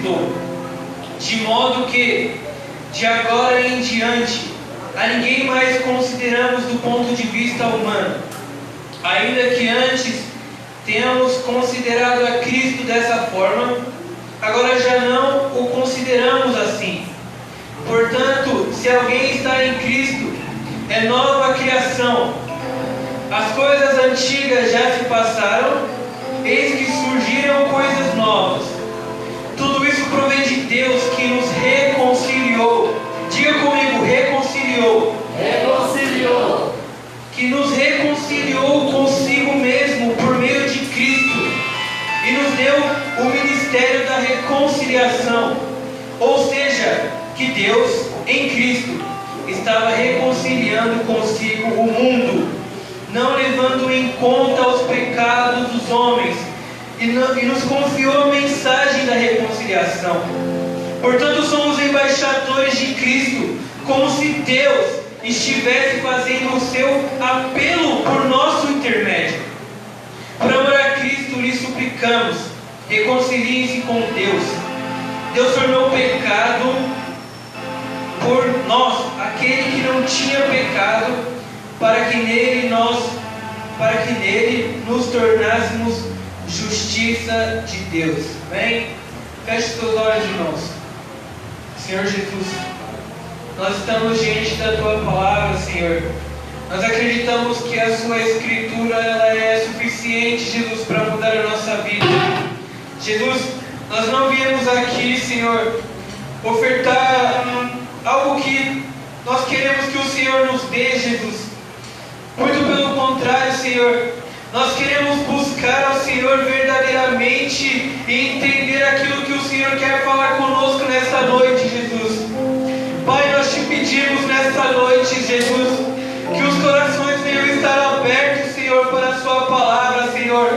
ressuscitou, de modo que, de agora em diante, a ninguém mais consideramos do ponto de vista humano, ainda que antes tenhamos considerado a Cristo dessa forma, agora já não o consideramos assim. Portanto, se alguém está em Cristo, é nova criação. As coisas antigas já se passaram, eis que surgiram coisas novas. Tudo isso provém de Deus que nos reconciliou. Diga comigo, reconciliou. Reconciliou. Que nos reconciliou consigo mesmo por meio de Cristo e nos deu o ministério da reconciliação. Ou seja, que Deus, em Cristo, estava reconciliando consigo o mundo, não levando em conta os pecados dos homens, e nos confiou a mensagem da reconciliação. Portanto, somos embaixadores de Cristo, como se Deus estivesse fazendo o seu apelo por nosso intermédio. Por amor a Cristo, lhe suplicamos, reconciliem-se com Deus. Deus tornou pecado por nós, aquele que não tinha pecado, para que nele nos tornássemos justiça de Deus. Amém? Feche seus olhos, irmãos. Senhor Jesus, nós estamos diante da Tua palavra, Senhor. Nós acreditamos que a Sua Escritura ela é suficiente, Jesus, para mudar a nossa vida. Jesus, nós não viemos aqui, Senhor, ofertar algo que nós queremos que o Senhor nos dê, Jesus. Muito pelo contrário, Senhor. Nós queremos buscar ao Senhor verdadeiramente e entender aquilo que o Senhor quer falar conosco nesta noite, Jesus. Pai, nós te pedimos nesta noite, Jesus, que os corações venham estar abertos, Senhor, para a Sua palavra, Senhor.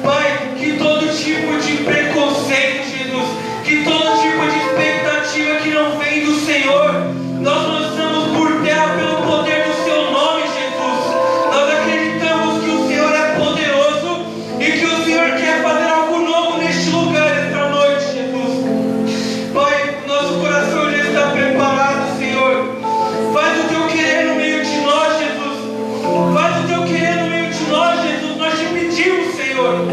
Pai, que todo tipo de preconceito, Jesus, que todo tipo de expectativa que não vem do Senhor, nós lançamos por terra pelo poder do Seu nome, Jesus. Nós acreditamos que o Senhor é poderoso e que o Senhor quer fazer algo novo neste lugar, esta noite, Jesus. Pai, nosso coração já está preparado, Senhor. Faz o Teu querer no meio de nós, Jesus. Faz o Teu querer no meio de nós, Jesus. Nós te pedimos, Senhor.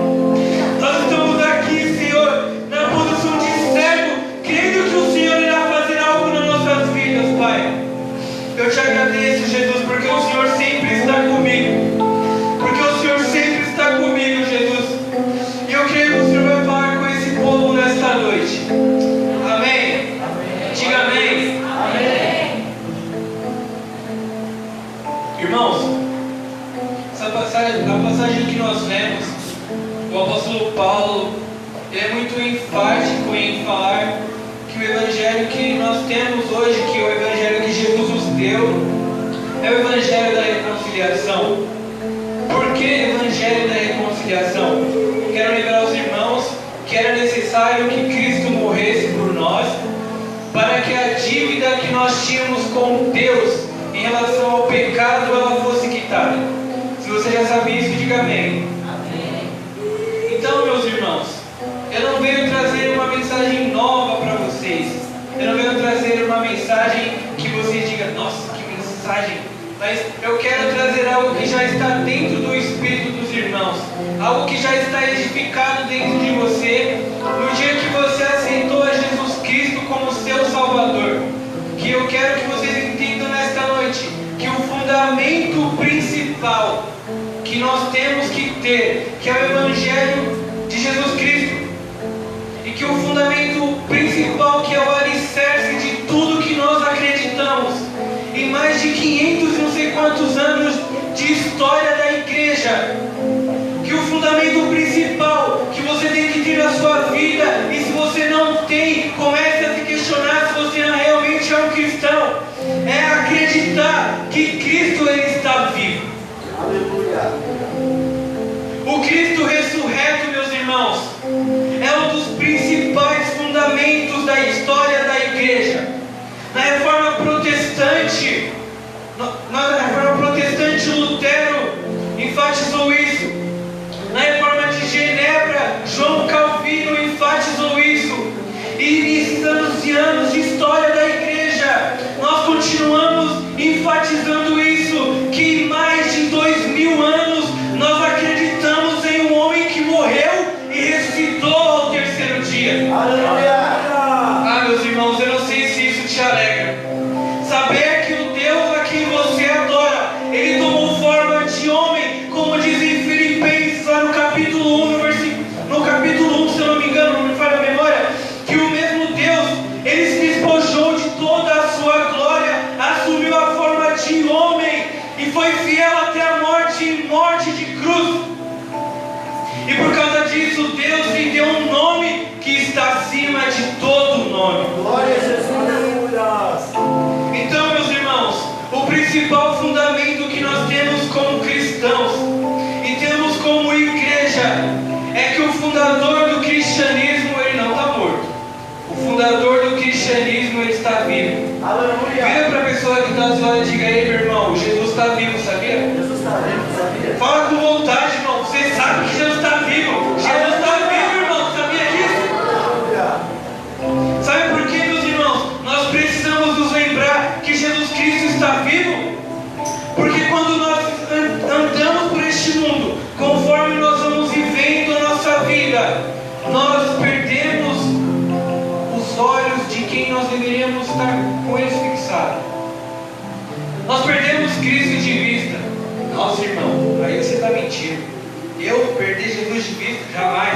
Nós estamos aqui, Senhor, na posição de servo, crendo que o Senhor irá fazer algo nas nossas vidas, Pai. Eu te agradeço, Jesus, porque o Senhor sempre está comigo. Porque o Senhor sempre está comigo, Jesus. E eu creio que o Senhor vai falar com esse povo nesta noite. Amém? Diga amém. Amém. Irmãos, a passagem que nós lemos, o apóstolo Paulo, ele é muito enfático em falar que o evangelho que nós temos hoje, que o evangelho que Jesus nos deu, é o evangelho da reconciliação. Por que evangelho da reconciliação? Quero lembrar aos irmãos que era necessário que Cristo morresse por nós, para que a dívida que nós tínhamos com Deus em relação ao pecado, ela fosse quitada. Se você já sabe isso, diga amém. Então, meus irmãos, eu não venho trazer uma mensagem nova para vocês. Eu não venho trazer uma mensagem que vocês digam, nossa, que mensagem. Mas eu quero trazer algo que já está dentro do espírito dos irmãos. Algo que já está edificado dentro de você no dia que você aceitou a Jesus Cristo como seu Salvador. Que eu quero que vocês entendam nesta noite que o fundamento principal que nós temos que ter, que é o Evangelho de Jesus Cristo, e que o fundamento principal, que é o alicerce de tudo que nós acreditamos, em mais de 500 e não sei quantos anos de história da igreja, que o fundamento principal que você tem que ter na sua vida, e se você não tem, comece a se questionar se você realmente é um cristão, é acreditar que Cristo ele está vivo. Aleluia. O Cristo ressurreto, meus irmãos, é um dos principais fundamentos da história da igreja. Na Reforma Protestante, Lutero enfatizou isso. Na Reforma de Genebra, João Calvino enfatizou isso. E nesses anos e anos de história da igreja, nós continuamos enfatizando isso, que em mais de 2000 anos nós acreditamos em um homem que morreu e ressuscitou ao terceiro dia. Aleluia. Ah, meus irmãos, eu não sei se isso te alegra. Saber que o Deus a quem você adora, Ele tomou forma de homem, como diz em Filipenses, lá no capítulo 1, no capítulo 1, se eu não me engano, não me falha a memória, que o mesmo Deus, Ele se despojou de toda a sua glória, assumiu a forma de homem e foi fiel até a morte e morte de cruz. E por causa disso, Deus lhe deu um nome que está acima de todo nome. Glória a Jesus. Então, meus irmãos, o principal fundamento que nós temos como cristãos e temos como igreja é que o fundador do cristianismo, ele não está morto. O fundador do cristianismo, ele está vivo. Aleluia. Vira para a pessoa que está do seu lado e diga: ei, meu irmão, Jesus está vivo, sabia? Jesus está vivo, sabia? Fala com vontade, irmão. Você sabe que Jesus está vivo. Jesus está vivo, irmão. Sabia disso? Aleluia. Sabe por quê, meus irmãos? Nós precisamos nos lembrar que Jesus Cristo está vivo. Porque quando nós andamos por este mundo, conforme nós vamos vivendo a nossa vida, nós perdemos os olhos de quem nós deveríamos estar com eles fixados. Nós perdemos Cristo de vista. Nossa, irmão, aí você está mentindo. Eu perder Jesus de vista? Jamais.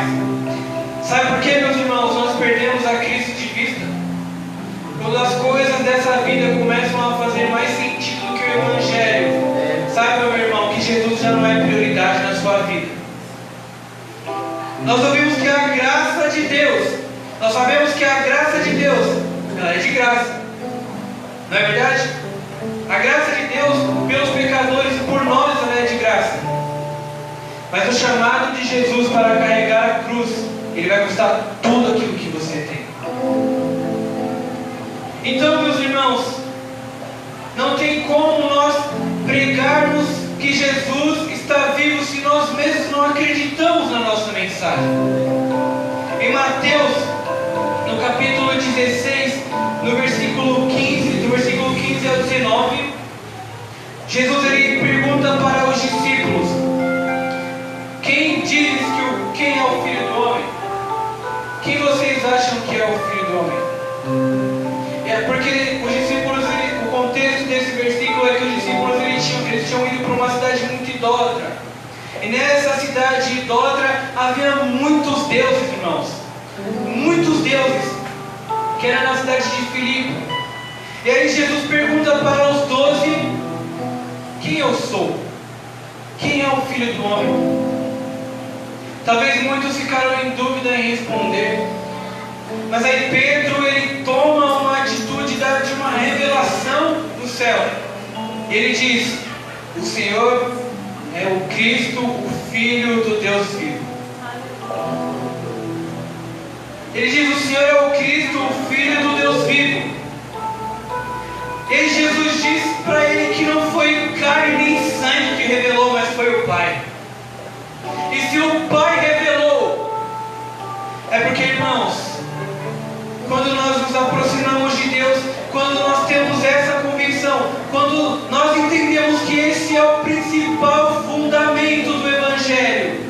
Sabe por quê, meus irmãos? Nós perdemos a Cristo de vista quando as coisas dessa vida começam a fazer mais sentido do que o Evangelho. Saiba, meu irmão, que Jesus já não é prioridade na sua vida. Nós ouvimos que a graça de Deus, nós sabemos que a graça de Deus, ela é de graça. Não é verdade? A graça de Deus pelos pecadores e por nós, ela é de graça. Mas o chamado de Jesus para carregar a cruz, ele vai custar tudo aquilo que você tem. Então, meus irmãos, não tem como nós pregarmos que Jesus está vivo se nós mesmos não acreditamos na nossa mensagem. Em Mateus, no capítulo 16, no versículo 15, do versículo 15 ao 19, Jesus ele pergunta para os discípulos: quem diz quem é o Filho do Homem? Quem vocês acham que é o Filho do Homem? É porque os discípulos, o contexto desse versículo é que os discípulos eles tinham ido para uma cidade muito idólatra. E nessa cidade idólatra havia muitos deuses, irmãos. Muitos deuses. Que era na cidade de Filipe. E aí Jesus pergunta para os 12: quem eu sou? Quem é o Filho do Homem? Talvez muitos ficaram em dúvida em responder. Mas aí Pedro, ele toma uma atitude de uma revelação do céu. Ele diz: o Senhor é o Cristo, o Filho do Deus vivo. Ele diz: o Senhor é o Cristo, o Filho do Deus vivo. E Jesus diz para ele que não foi carne nem sangue que revelou, mas foi o Pai. E se o Pai revelou, é porque, irmãos, quando nós nos aproximamos de Deus, quando nós temos essa convicção, quando nós entendemos que esse é o principal fundamento do Evangelho,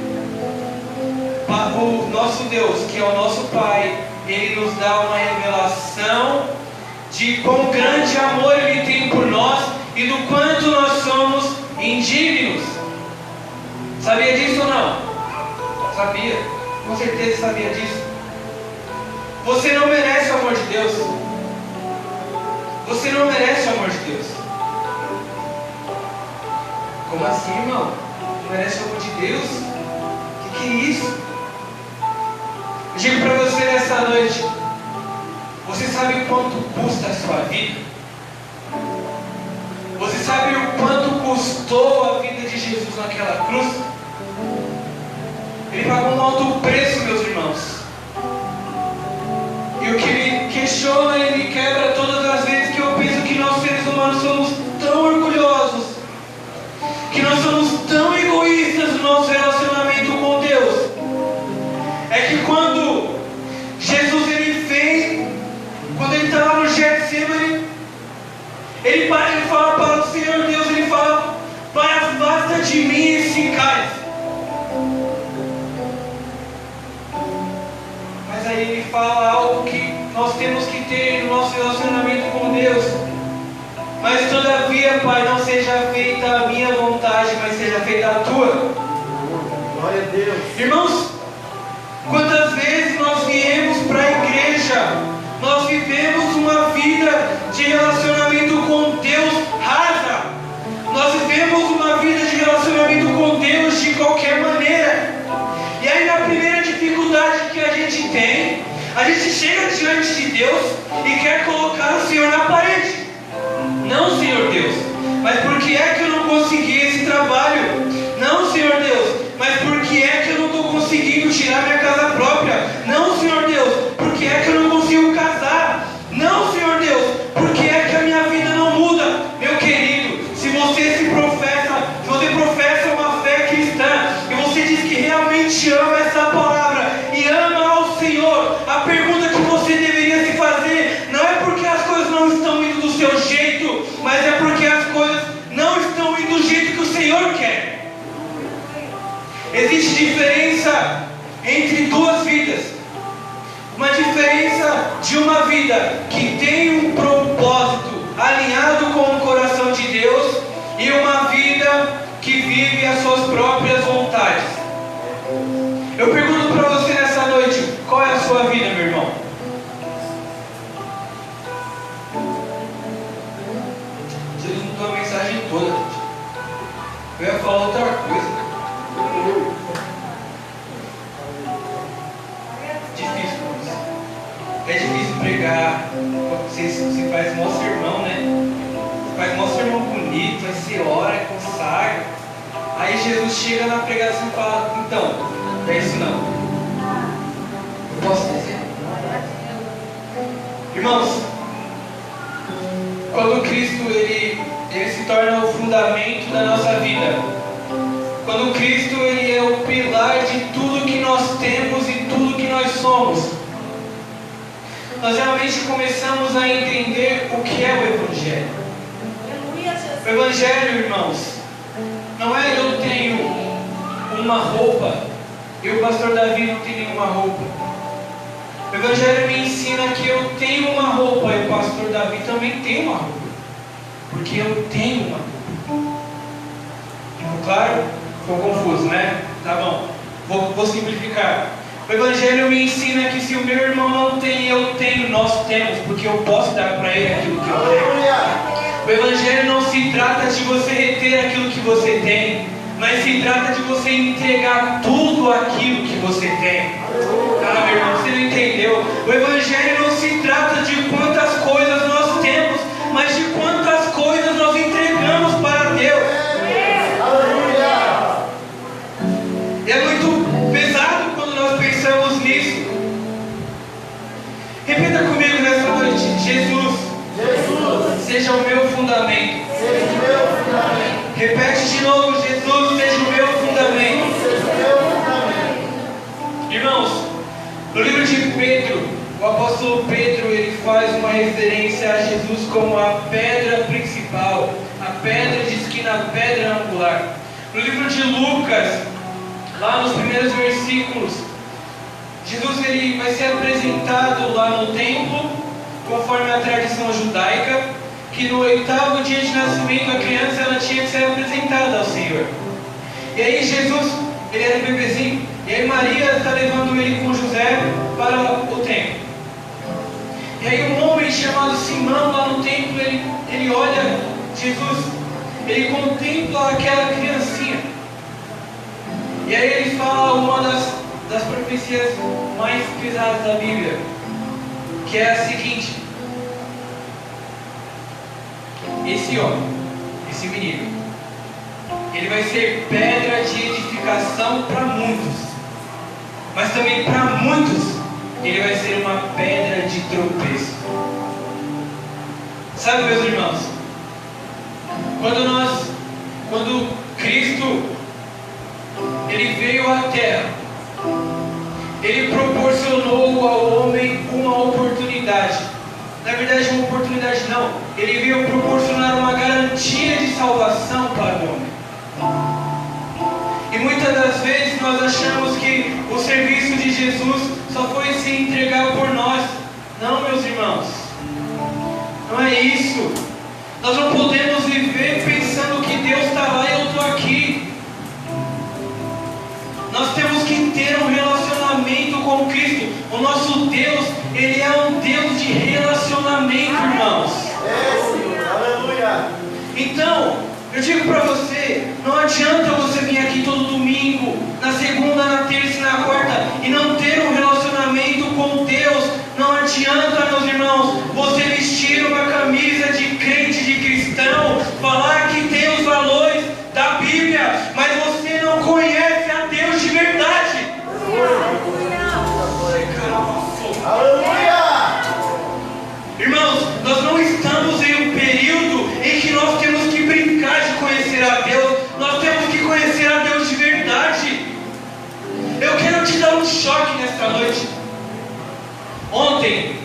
o nosso Deus, que é o nosso Pai, Ele nos dá uma revelação de quão grande amor Ele tem por nós e do quanto nós somos indignos. Sabia disso ou não? Sabia, com certeza sabia disso. Você não merece o amor de Deus. Você não merece o amor de Deus. Como assim, irmão? Não merece o amor de Deus? Que é isso? Eu digo para você nessa noite: você sabe quanto custa a sua vida? Você sabe o quanto custou a vida de Jesus naquela cruz? Ele pagou um alto preço, meus irmãos. E o que me questiona e me quebra todas as vezes que eu penso que nós seres humanos somos tão orgulhosos, que nós somos tão egoístas no nosso relacionamento com Deus, é que quando Jesus ele vem Ele fala para o Senhor Deus, ele fala: Pai, afasta de mim esse cálice. Mas aí ele fala algo que nós temos que ter no nosso relacionamento com Deus. Mas todavia, Pai, não seja feita a minha vontade, mas seja feita a tua. Glória a Deus. Irmãos, quantas vezes nós viemos para a igreja, nós vivemos uma vida de relacionamento com Deus rasa. Nós vivemos uma vida de relacionamento com Deus de qualquer maneira. E aí na primeira dificuldade que a gente tem, a gente chega diante de Deus e quer colocar o Senhor na parede. Não, Senhor Deus, mas por que é que eu não consegui esse trabalho? Não, Senhor Deus, mas por que é que eu não estou conseguindo tirar minha casa própria? Não, Senhor Deus, por que é que eu não consigo casar? Não, Senhor Deus, por que é que a minha vida não muda? Meu querido, se você professa uma fé cristã, e você diz que realmente ama essa palavra, e ama ao Senhor, a pergunta que você deveria se fazer, não é porque as coisas não estão indo do seu jeito, mas é porque as coisas não estão indo do jeito que o Senhor quer. Existe diferença entre duas vidas. Uma diferença de uma vida que tem um propósito alinhado com o coração de Deus e uma vida que vive as suas próprias vontades. Eu pergunto para você nessa noite, qual é a sua vida, meu irmão? Jesus mudou a mensagem toda, gente. Eu ia falar outra coisa. É difícil pregar. Você faz mó sermão, né? Você faz mó sermão bonito, aí você ora, consagra. Aí Jesus chega na pregação e fala: então, não é isso não. Eu posso dizer? Irmãos, quando Cristo ele se torna o fundamento da nossa vida, quando Cristo ele é o pilar de tudo que nós temos e tudo que nós somos, nós realmente começamos a entender o que é o Evangelho. O Evangelho, irmãos, não é eu tenho uma roupa, e o pastor Davi não tem nenhuma roupa. O Evangelho me ensina que eu tenho uma roupa, e o pastor Davi também tem uma roupa. Porque eu tenho uma roupa. Ficou claro? Ficou confuso, né? Tá bom. Vou simplificar. O Evangelho me ensina que se o meu irmão não tem, eu tenho, nós temos, porque eu posso dar para ele aquilo que eu tenho. O Evangelho não se trata de você reter aquilo que você tem, mas se trata de você entregar tudo aquilo que você tem. Ah, meu irmão, você não entendeu? O Evangelho não se trata de quantas coisas nós temos, mas de quantas coisas nós entregamos para Deus. É muito pesado quando nós pensamos nisso. Repita comigo nessa noite: Jesus, seja o meu fundamento. Repete de novo: Jesus, seja o meu fundamento. Irmãos, no livro de Pedro, o apóstolo Pedro ele faz uma referência a Jesus como a pedra principal, a pedra de esquina, a pedra angular. No livro de Lucas, lá nos primeiros versículos, Jesus ele vai ser apresentado lá no templo, conforme a tradição judaica, que no 8º dia de nascimento a criança ela tinha que ser apresentada ao Senhor. E aí Jesus, ele era um bebezinho, e aí Maria está levando ele com José para o templo. E aí um homem chamado Simão lá no templo, ele olha Jesus, ele contempla aquela criancinha. E aí ele fala uma das profecias mais pesadas da Bíblia, que é a seguinte: esse homem, esse menino, ele vai ser pedra de edificação para muitos, mas também para muitos ele vai ser uma pedra de tropeço. Sabe, meus irmãos, quando Cristo ele veio à terra, ele proporcionou ao homem uma oportunidade. Na verdade, uma oportunidade, não. Ele veio proporcionar uma garantia de salvação para o homem. E muitas das vezes nós achamos que o serviço de Jesus só foi se entregar por nós. Não, meus irmãos. Não é isso. Nós não podemos viver pensando que Deus está lá e eu estou aqui. Nós temos que ter um relacionamento com Cristo. O nosso Deus, Ele é um Deus de relacionamento, irmãos. Aleluia. Então, eu digo para você, não adianta você vir aqui todo domingo, na segunda, na terça e na quarta, e não ter um relacionamento com Deus. Não adianta, meus irmãos, você vestir uma camisa de crente, de cristão, falar que tem os valores da Bíblia, mas você não conhece a Deus de verdade. Aleluia. Irmãos, nós não estamos em um período em que nós temos que brincar de conhecer a Deus. Nós temos que conhecer a Deus de verdade. Eu quero te dar um choque nesta noite. Ontem,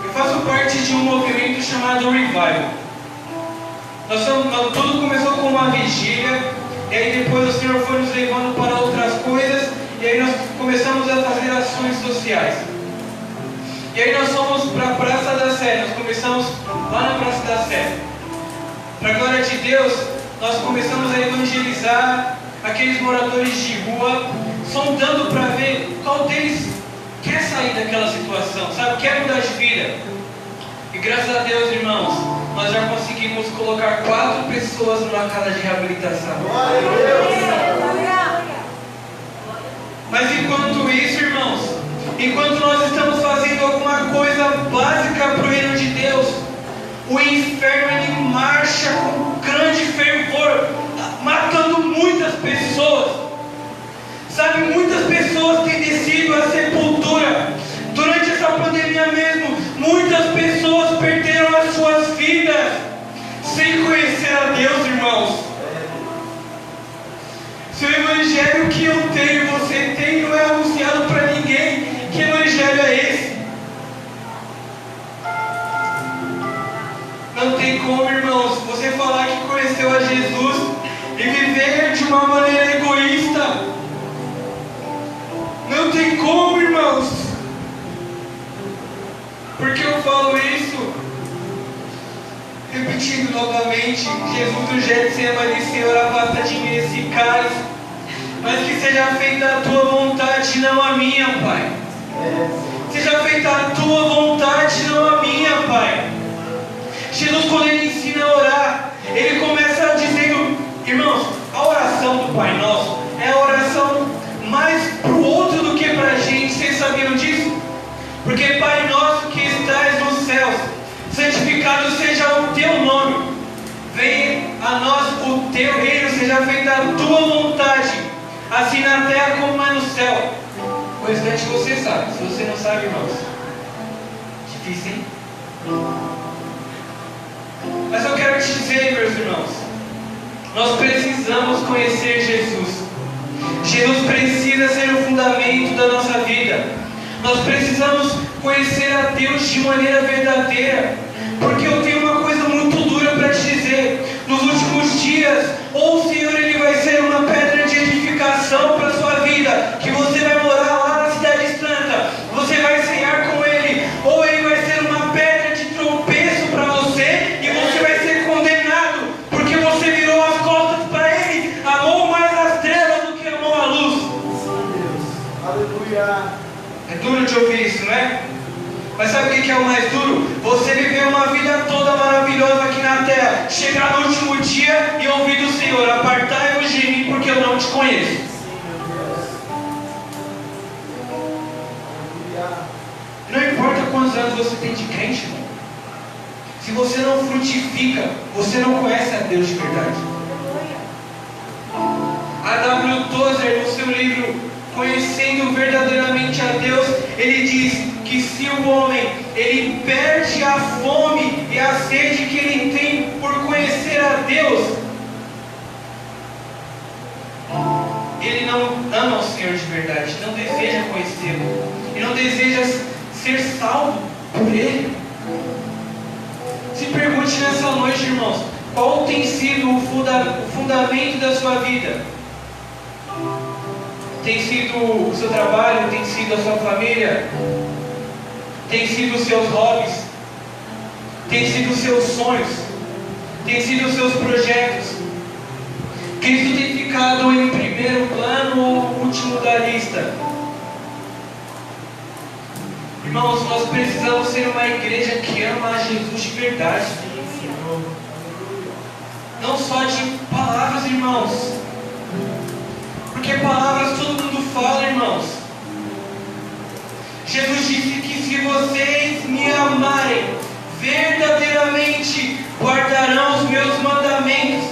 eu faço parte de um movimento chamado Revival. Tudo começou com uma vigília, e aí depois o Senhor foi nos levando para outras coisas, e aí nós começamos a fazer ações sociais. E aí nós fomos para a Praça da Sé, nós começamos lá na Praça da Sé. Para a glória de Deus, nós começamos a evangelizar aqueles moradores de rua, sondando para ver qual deles quer sair daquela situação, sabe? Quer mudar de vida. E graças a Deus, irmãos, nós já conseguimos colocar 4 pessoas numa casa de reabilitação. Glória a Deus. Mas enquanto isso, irmãos, enquanto nós estamos fazendo alguma coisa básica para o reino de Deus, o inferno ele marcha com grande fervor, matando muitas pessoas. Sabe, muitas pessoas têm descido à sepultura. Durante essa pandemia mesmo, muitas pessoas perderam as suas vidas sem conhecer a Deus, irmãos. Se o evangelho que eu tenho e você tem não é anunciado para ninguém, que evangelho é esse? Não tem como, irmãos, você falar que conheceu a Jesus e viver de uma maneira egoísta. Não tem como, irmãos. Por que eu falo isso? Repetindo novamente, Jesus do Getsemane, Senhor, afasta de mim esse cálice, mas que seja feita a tua vontade, não a minha, Pai. Seja feita a tua vontade, não a minha, Pai. Jesus, quando ele ensina a orar, ele começa dizendo, irmãos, a oração do Pai Nosso é a oração mais para o outro do que para a gente. Vocês sabiam disso? Porque Pai Nosso que estás nos céus, santificado seja o teu nome, venha a nós o teu reino, seja feita a tua vontade, assim na terra como é no céu. O restante você sabe. Se você não sabe, irmãos, difícil, hein? Mas eu quero te dizer, meus irmãos, nós precisamos conhecer Jesus. Jesus precisa ser o fundamento da nossa vida. Nós precisamos conhecer a Deus de maneira verdadeira. Porque eu tenho uma coisa muito dura para te dizer. Nos últimos dias, ou o Senhor ele vai ser uma pedra de edificação para a sua vida, que você vai morar lá na cidade santa, você vai ceiar com Ele, ou Ele vai ser uma pedra de tropeço para você, e você vai ser condenado, porque você virou as costas para Ele, amou mais as trevas do que amou a luz. Aleluia. É duro de ouvir isso, não é? Mas sabe o que é o mais duro? Você viver uma vida toda maravilhosa aqui na terra, chegar no último dia e ouvir do Senhor: apartai-vos de mim, porque eu não te conheço. Não importa quantos anos você tem de crente, irmão. Se você não frutifica, você não conhece a Deus de verdade. A W. Tozer, no seu livro Conhecendo Verdadeiramente a Deus, ele diz que se o homem ele perde a fome e a sede que ele tem por conhecer a Deus, ele não ama o Senhor de verdade, não deseja conhecê-lo, e não deseja ser salvo por Ele. Se pergunte nessa noite, irmãos, qual tem sido o fundamento da sua vida? Tem sido o seu trabalho? Tem sido a sua família? Tem sido os seus hobbies? Tem sido os seus sonhos? Tem sido os seus projetos? Cristo tem ficado em primeiro plano ou último da lista? Irmãos, nós precisamos ser uma igreja que ama a Jesus de verdade. Não só de palavras, irmãos. Porque palavras todo mundo fala, irmãos. Jesus disse que se vocês me amarem, verdadeiramente guardarão os meus mandamentos.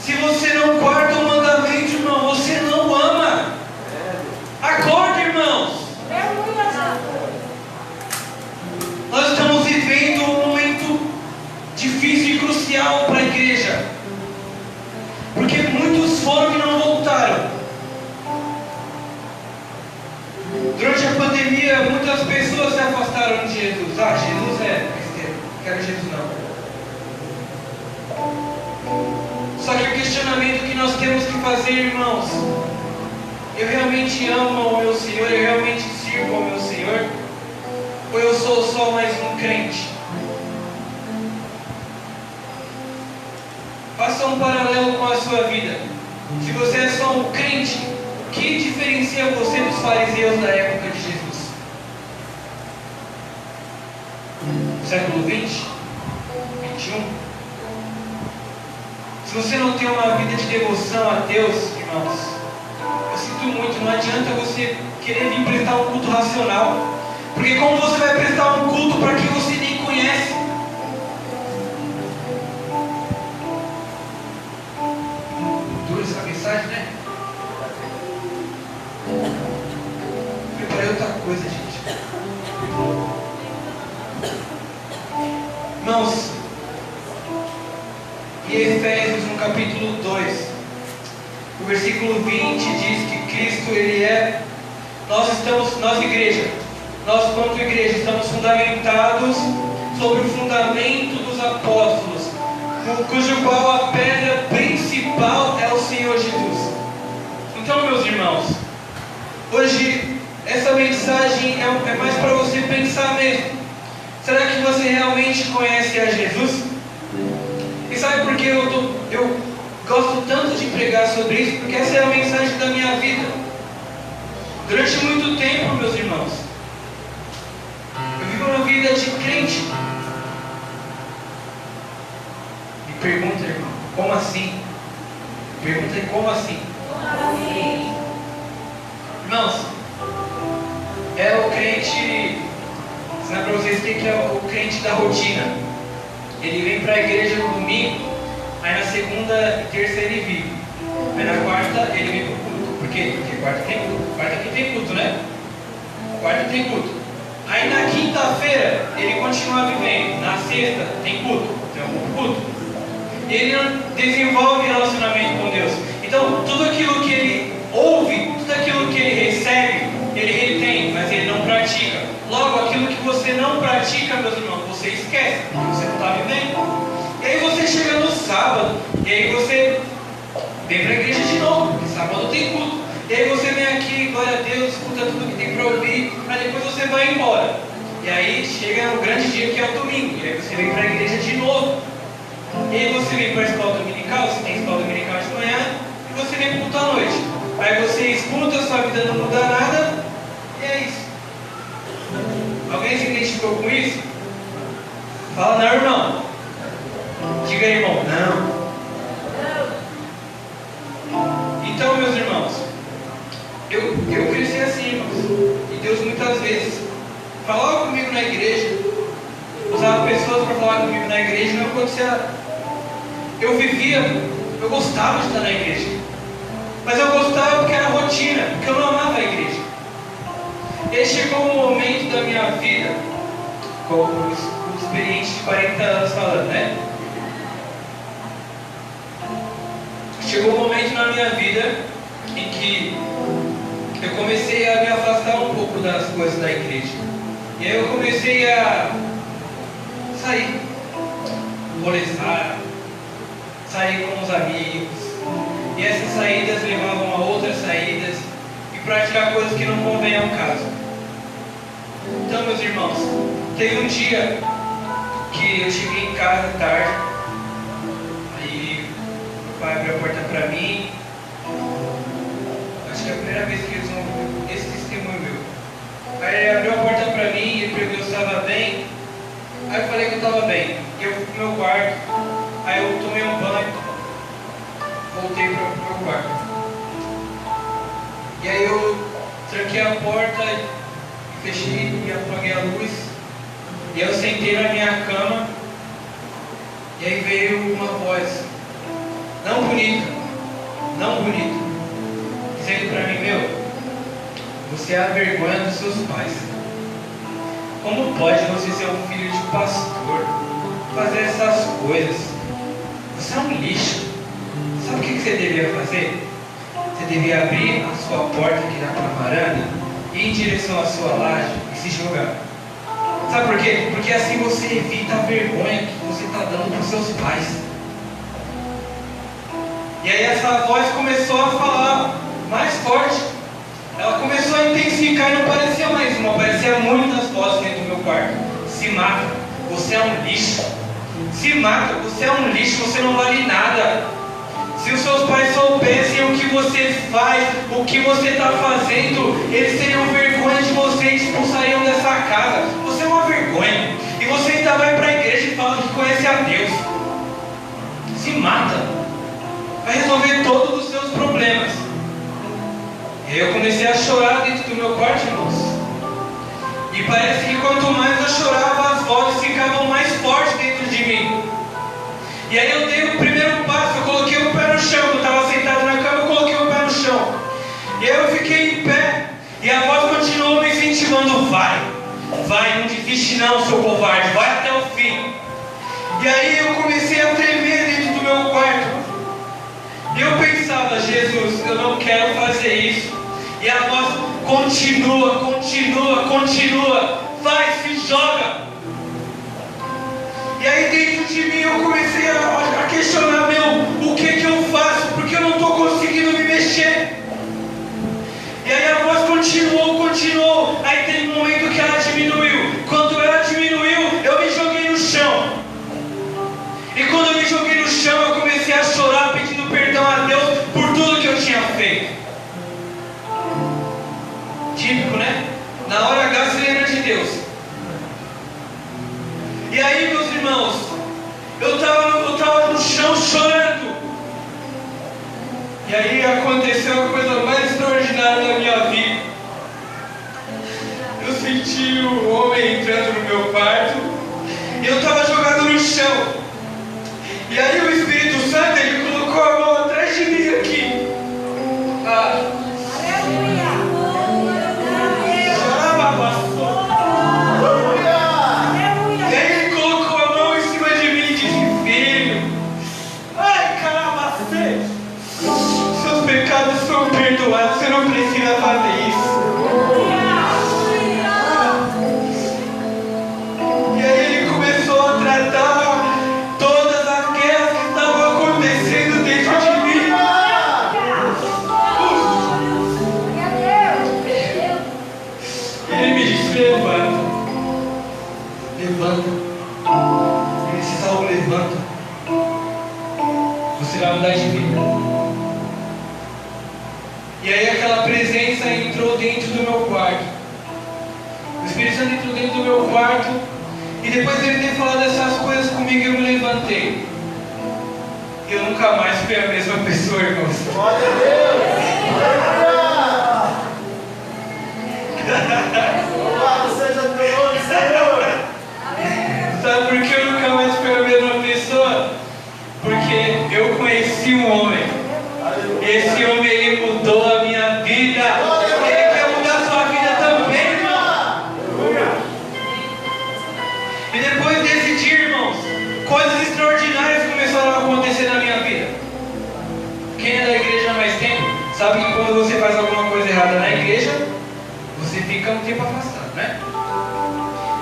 Se você não guarda o mandamento, irmão, você não ama. Acorda, irmãos. Nós estamos vivendo um momento difícil e crucial para a igreja. Porque muitos foram e não voltaram. Durante a pandemia, muitas pessoas se afastaram de Jesus. Ah, Jesus não quero Jesus não. Só que o questionamento que nós temos que fazer, irmãos, eu realmente amo ao meu Senhor, eu realmente sirvo ao meu Senhor, ou eu sou só mais um crente? Faça um paralelo com a sua vida. Se você é só um crente, o que diferencia você dos fariseus da época de Jesus? Século 20? 21? Se você não tem uma vida de devoção a Deus, irmãos, eu sinto muito, não adianta você querer vir prestar um culto racional. Porque como você vai prestar um culto para quem você nem conhece? Dura essa mensagem, né? Preparei outra coisa, gente. Irmãos, em Efésios, no capítulo 2, o versículo 20 diz que Cristo, Ele é... Nós igreja, nós quanto igreja, estamos fundamentados sobre o fundamento dos apóstolos, cujo qual a pedra principal é o Senhor Jesus. Então, meus irmãos, hoje essa mensagem é mais para você pensar mesmo. Será que você realmente conhece a Jesus? E sabe por que eu gosto tanto de pregar sobre isso? Porque essa é a mensagem da minha vida. Durante muito tempo, meus irmãos, eu vivo uma vida de crente. Me pergunta, irmão, como assim? Pergunta aí, como assim? Irmãos, é o crente, ensinar para vocês o que é o crente da rotina. Ele vem para a igreja no domingo, aí na segunda e terça ele vive. Aí na quarta ele vem para o culto. Por quê? Porque quarta tem culto. Quarta aqui tem culto, né? Quarta tem culto. Aí na quinta-feira ele continua vivendo. Na sexta tem culto. Tem um culto. Ele não desenvolve relacionamento com Deus. Então tudo aquilo que ele ouve, tudo aquilo que ele recebe, ele retém, mas ele não pratica. Logo, aquilo que você não pratica, meus irmãos, você esquece, porque você não está vivendo. E aí você chega no sábado, e aí você vem para a igreja de novo, porque sábado tem culto. E aí você vem aqui, glória a Deus, escuta tudo que tem para ouvir, mas depois você vai embora. E aí chega o grande dia que é o domingo, e aí você vem para a igreja de novo. E aí você vem para a escola dominical, você tem escola dominical de manhã, e você vem para o culto à noite. Aí você escuta, sua vida não muda nada, e é isso. Alguém se identificou com isso? Fala, não, irmão. Diga aí, irmão. Não. Então, meus irmãos, eu cresci assim, irmãos. E Deus muitas vezes falava comigo na igreja, usava pessoas para falar comigo na igreja, não acontecia. Eu gostava de estar na igreja. Mas eu gostava porque era rotina, porque eu não amava a igreja. E aí chegou um momento da minha vida, como o experiente de 40 anos falando, né? Chegou um momento na minha vida em que eu comecei a me afastar um pouco das coisas da igreja. E aí eu comecei a sair, rolezar, sair com os amigos. E essas saídas levavam a outras saídas e para tirar coisas que não convêm ao caso. Então, meus irmãos, teve um dia que eu cheguei em casa tarde. Aí meu pai abriu a porta para mim. Acho que é a primeira vez que eles vão ver esse testemunho meu. Aí ele abriu a porta para mim e perguntou se eu estava bem. Aí eu falei que eu estava bem. E eu fui pro meu quarto. Aí eu tomei um banho. Voltei para o meu quarto. E aí eu tranquei a porta, fechei e apaguei a luz. E aí eu sentei na minha cama. E aí veio uma voz, não bonita, dizendo para mim: meu, você é a vergonha dos seus pais. Como pode você ser um filho de pastor, fazer essas coisas? Você é um lixo. Sabe o que você deveria fazer? Você deveria abrir a sua porta que dá para a varanda, ir em direção à sua laje e se jogar. Sabe por quê? Porque assim você evita a vergonha que você está dando para os seus pais. E aí essa voz começou a falar mais forte. Ela começou a intensificar e não parecia mais uma, parecia muitas vozes dentro do meu quarto. Se mata, você é um lixo. Se mata, você é um lixo, você não vale nada. Se os seus pais soubessem o que você faz, o que você está fazendo, eles teriam vergonha de você e expulsariam dessa casa. Você é uma vergonha. E você ainda vai para a igreja e fala que conhece a Deus. Se mata. Vai resolver todos os seus problemas. E aí eu comecei a chorar dentro do meu quarto, irmãos. E parece que quanto mais eu chorava, as vozes ficavam mais fortes dentro de mim. E aí eu dei o primeiro passo, eu coloquei o pé no chão. Eu estava sentado na cama, eu coloquei o pé no chão. E aí eu fiquei em pé. E a voz continuou me incentivando: vai, não desiste não, seu covarde, vai até o fim. E aí eu comecei a tremer dentro do meu quarto. E eu pensava: Jesus, eu não quero fazer isso. E a voz continua, vai, se joga. E aí dentro de mim eu comecei a questionar: meu, o que eu faço? Porque eu não estou conseguindo me mexer. E aí a voz continuou. Aí teve um momento que ela diminuiu. Quando ela diminuiu, eu me joguei no chão. E quando eu me joguei no chão, eu comecei a chorar, pedindo perdão a Deus por tudo que eu tinha feito. Típico, né? Na hora H você lembra de Deus. E aí, meus irmãos, eu estava no chão chorando. E aí aconteceu a coisa mais extraordinária da minha vida. Eu senti o homem entrando no meu quarto. E eu estava jogado no chão. E aí o Espírito Santo, ele colocou a mão atrás de mim aqui. E aí ele colocou a mão em cima de mim e disse: filho, seus pecados são perdoados, você não precisa fazer isso. E aí ele começou a tratar todas aquelas que estavam acontecendo dentro de mim. Ele me disse: levanta. Ele disse: Saul, levanta. Você vai mudar de vida. E aí aquela presença entrou dentro do meu quarto. O Espírito Santo entrou dentro do meu quarto. E depois de ele ter falado essas coisas comigo, eu me levantei. E eu nunca mais fui a mesma pessoa, irmãos. Glória a Deus! Louvado seja teu nome, Senhor! Sabe por que eu nunca mais fui a mesma pessoa? Porque eu conheci um homem. Esse homem, ele mudou a minha vida. Ele quer mudar a sua vida também, irmão. E depois desse dia, irmãos, coisas extraordinárias começaram a acontecer na minha vida. Quem é da igreja há mais tempo sabe que quando você faz alguma coisa errada na igreja, você fica um tempo afastado, né?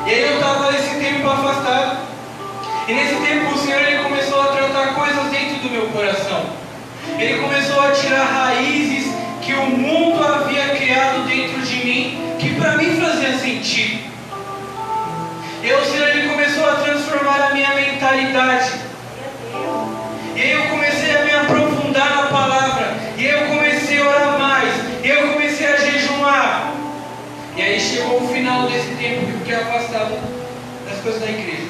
E aí eu estava nesse tempo afastado. E nesse tempo o Senhor ele começou a tratar coisas dentro do meu coração. Ele começou a tirar raízes que o mundo havia criado dentro de mim, que para mim fazia sentido. E o Senhor ele começou a transformar a minha mentalidade. E aí eu comecei a me aprofundar na palavra. E aí eu comecei a orar mais. E aí eu comecei a jejuar. E aí chegou o final desse tempo que eu fiquei afastado das coisas da igreja.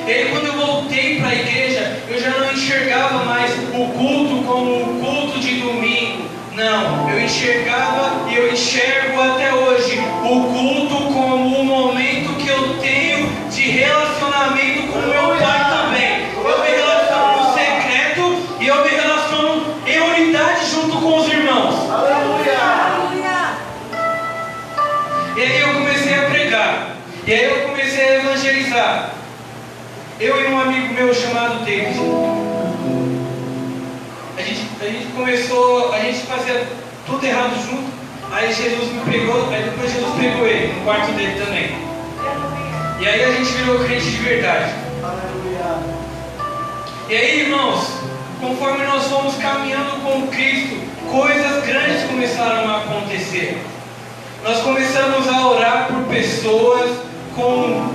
E aí quando eu voltei para a igreja, eu já não enxergava mais o culto como o culto de domingo. Não, eu enxergava e eu enxergo até hoje o culto como um momento que eu tenho de relacionamento com o meu Pai também. Eu me relaciono no secreto e eu me relaciono em unidade junto com os irmãos. Aleluia! E aí eu comecei a pregar. E aí eu comecei a evangelizar. Eu e um amigo meu chamado David. A gente começou, a gente fazia tudo errado junto. Aí Jesus me pegou, aí depois Jesus pegou ele, no quarto dele também. E aí a gente virou crente de verdade. Aleluia! E aí, irmãos, conforme nós fomos caminhando com Cristo, coisas grandes começaram a acontecer. Nós começamos a orar por pessoas com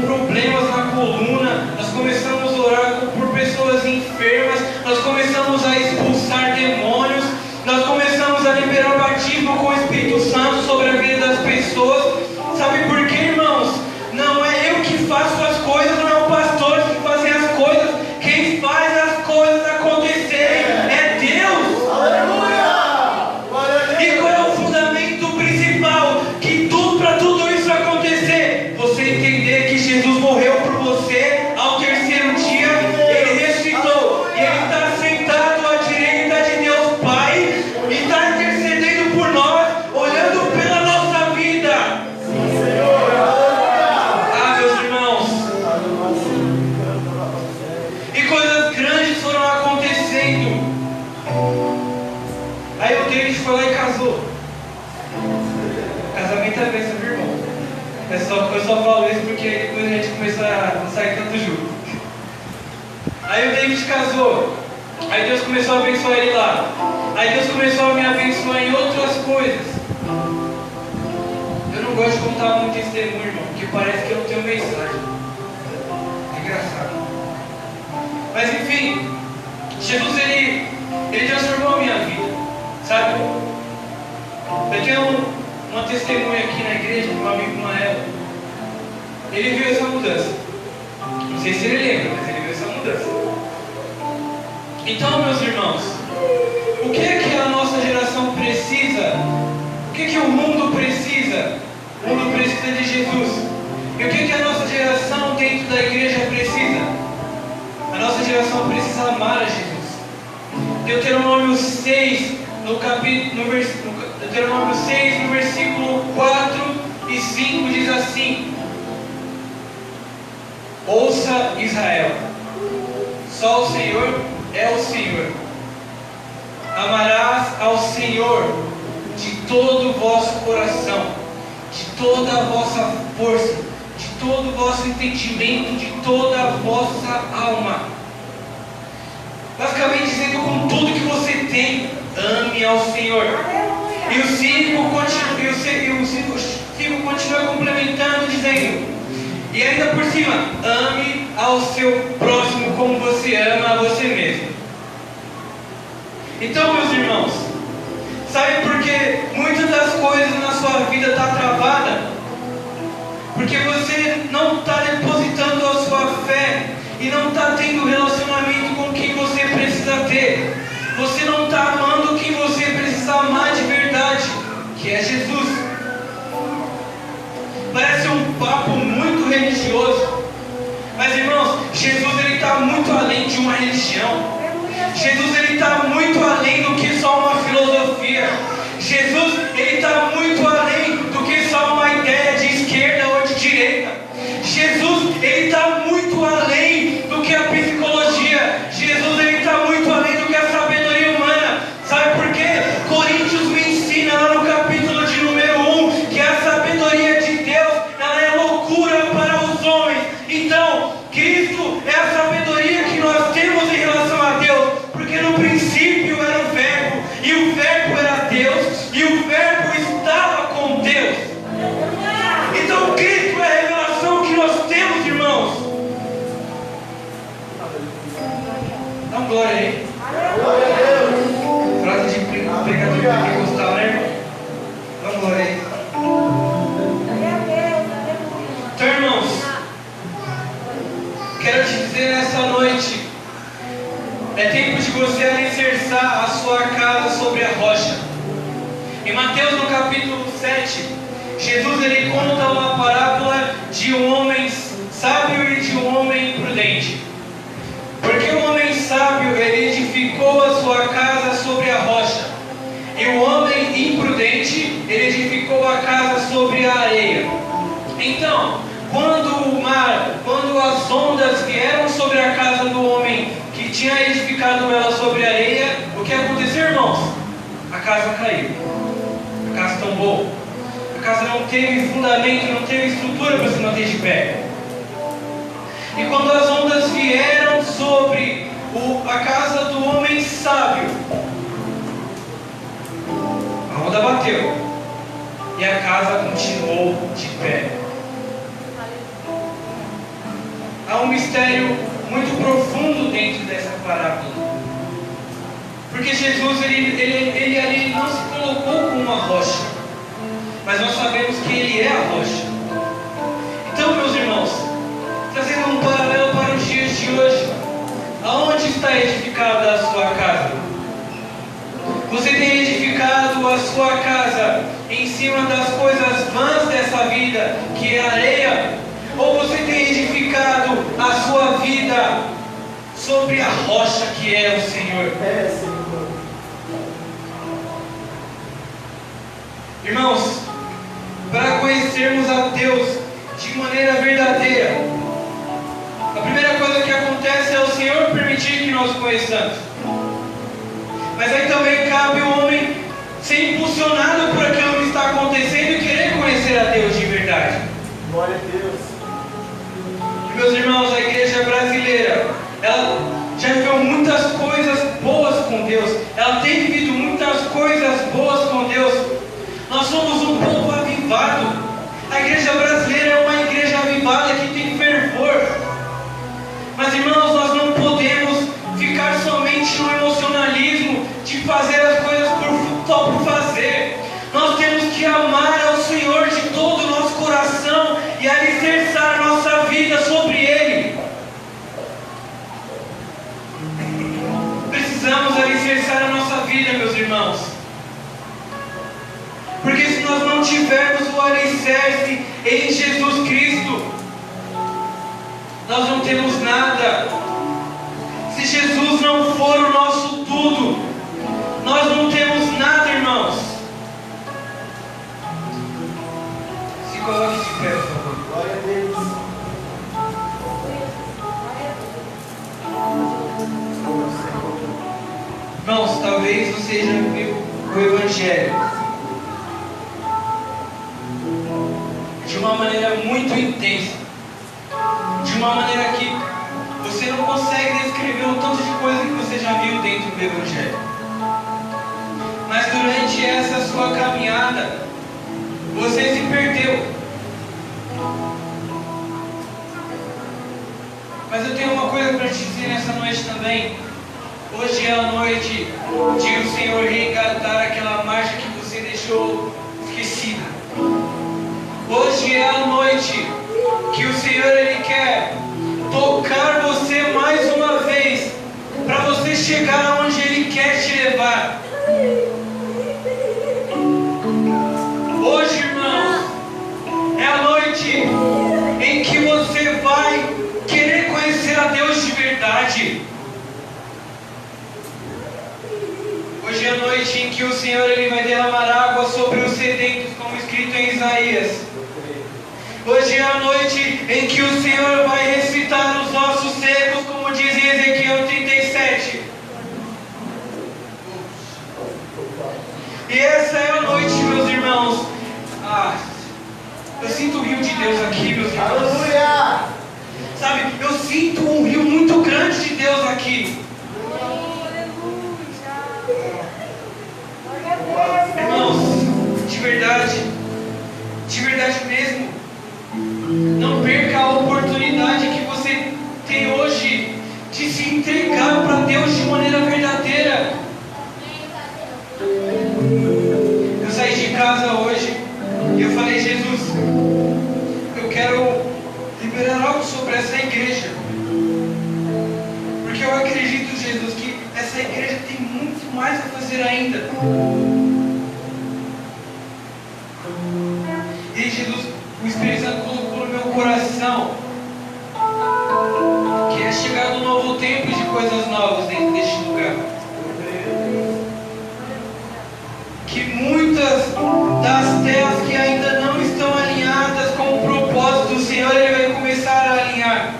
problemas na coluna. Nós começamos a orar por pessoas enfermas. Nós começamos a expulsar demônios. Nós começamos a liberar batismo com o Espírito Santo sobre a vida das pessoas. Sabe por quê, irmãos? Não é eu que faço as coisas, não é o pastor que faz as coisas. Quem faz as coisas acontecerem é Deus. Aleluia! E qual é o fundamento principal? Que para tudo isso acontecer, você entender que Jesus morreu por você, ao terceiro dia ele ressuscitou, e ele está sentado à direita de Deus Pai, e está intercedendo por nós, olhando pela nossa vida. Sim, Senhor! Ah, meus irmãos, e coisas grandes foram acontecendo. Aí o David foi lá e casou. Casamento é bênção, viu, irmão? Eu só falo isso porque depois a gente começa a sair tanto junto. Aí o David casou. Aí Deus começou a abençoar ele lá. Aí Deus começou a me abençoar em outras coisas. Eu não gosto de contar muito testemunho, irmão, porque parece que eu não tenho mensagem. É engraçado. Mas enfim, Jesus ele transformou a minha vida, sabe? Eu tenho uma testemunha aqui na igreja, meu amigo Mael. Ele viu essa mudança. Não sei se ele lembra, mas ele viu essa mudança. Então, meus irmãos, o que é que a nossa geração precisa? O que é que o mundo precisa? O mundo precisa de Jesus. E o que é que a nossa geração dentro da igreja precisa? A nossa geração precisa amar a Jesus. Deuteronômio 6, Deuteronômio 6, no versículo 4 e 5 diz assim: ouça, Israel, só o Senhor é o Senhor. Amarás ao Senhor de todo o vosso coração, de toda a vossa força, de todo o vosso entendimento, de toda a vossa alma. Basicamente dizendo, com tudo que você tem, ame ao Senhor. E o 5 continua complementando, dizendo, e ainda por cima, ame ao seu próximo como você ama a você mesmo. Então, meus irmãos, sabe por que muitas das coisas na sua vida estão travadas? Porque você não está depositando a sua fé e não está tendo relacionamento com quem você precisa ter. Você não está amando quem você precisa amar de verdade, que é Jesus. Parece um papo muito religioso, mas irmãos, Jesus ele está muito além de uma religião. Jesus ele está muito além do que só uma filosofia. Jesus ele está muito além do que só uma ideia de esquerda ou de direita. Jesus ele está muito além do que a psicologia. Jesus ele está muito além do que a sabedoria humana. Sabe por quê? Coríntios me ensina lá no capítulo de número 1 que a sabedoria de Deus você alicerçar a sua casa sobre a rocha. Em Mateus, no capítulo 7, Jesus ele conta uma parábola de um homem sábio e de um homem imprudente. Porque o homem sábio ele edificou a sua casa sobre a rocha, e o homem imprudente ele edificou a casa sobre a areia. Então, quando as ondas vieram sobre a casa do homem que tinha edificado ela sobre a areia, o que aconteceu, irmãos? A casa caiu. A casa tombou. A casa não teve fundamento, não teve estrutura para se manter de pé. E quando as ondas vieram sobre a casa do homem sábio, a onda bateu e a casa continuou de pé. Há um mistério muito profundo dentro dessa parábola. Porque Jesus ele ali não se colocou como uma rocha, mas nós sabemos que Ele é a rocha. Então, meus irmãos, trazendo um paralelo para os dias de hoje, aonde está edificada a sua casa? Você tem edificado a sua casa em cima das coisas vãs dessa vida, que é areia? Ou você tem edificado a sua vida sobre a rocha que é o Senhor? É, Senhor. Irmãos, para conhecermos a Deus de maneira verdadeira, a primeira coisa que acontece é o Senhor permitir que nós conheçamos. Mas aí também cabe o homem ser impulsionado por aquilo que está acontecendo e querer conhecer a Deus de verdade. Glória a Deus. E, meus irmãos, a igreja brasileira, ela já viveu muitas coisas boas com Deus. Ela tem vivido muitas coisas boas com Deus. Nós somos um povo avivado. A igreja brasileira é uma igreja avivada que tem fervor. Mas, irmãos, nós não podemos ficar somente no emocionalismo de fazer as coisas só por fazer. Nós temos que amar ao Senhor de todo o nosso coração e alicerçar a nossa vida sobre Ele. Precisamos alicerçar a nossa vida, meus irmãos. Porque se nós não tivermos o alicerce em Jesus Cristo, nós não temos nada. Se Jesus não for o nosso tudo, nós não temos nada, irmãos. Se coloque de pé, por favor. Glória a Deus. Irmãos, talvez você já viu o Evangelho de uma maneira muito intensa, de uma maneira que você não consegue descrever o tanto de coisa que você já viu dentro do Evangelho. Mas durante essa sua caminhada, você se perdeu. Mas eu tenho uma coisa para te dizer nessa noite também. Hoje é a noite de o Senhor resgatar aquela marcha que você deixou esquecida. Hoje é a noite que o Senhor Ele quer tocar você mais uma vez, para você chegar aonde Ele quer te levar. Hoje, irmãos, é a noite em que você vai querer conhecer a Deus de verdade. Hoje é a noite em que o Senhor Ele vai derramar água sobre os sedentos, como escrito em Isaías. Hoje é a noite em que o Senhor vai ressuscitar os ossos secos, como diz em Ezequiel 37. E essa é a noite, meus irmãos. Eu sinto o rio de Deus aqui, meus irmãos. Aleluia! Sabe, eu sinto um rio muito grande de Deus aqui. Irmãos, de verdade mesmo, não perca a oportunidade que você tem hoje de se entregar para Deus de maneira verdadeira. Eu saí de casa hoje e eu falei: Jesus, eu quero liberar algo sobre essa igreja, porque eu acredito, Jesus, que essa igreja acontecer ainda. E Jesus, o Espírito Santo colocou no meu coração que é chegado um novo tempo de coisas novas dentro deste lugar. Que muitas das terras que ainda não estão alinhadas com o propósito do Senhor, Ele vai começar a alinhar.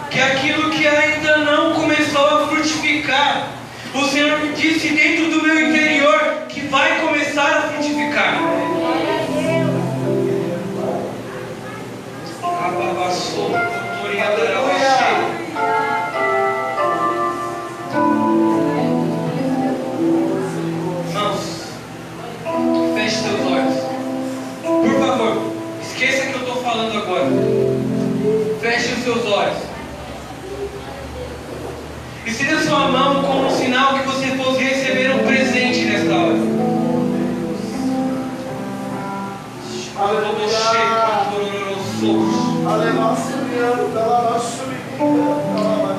Que aquilo que ainda não começou a frutificar, o Senhor me disse dentro do meu interior que vai começar a frutificar. Irmãos, feche seus olhos. Por favor, esqueça que eu estou falando agora. Feche os seus olhos. Estenda sua mão como um sinal que você fosse receber um presente nesta hora.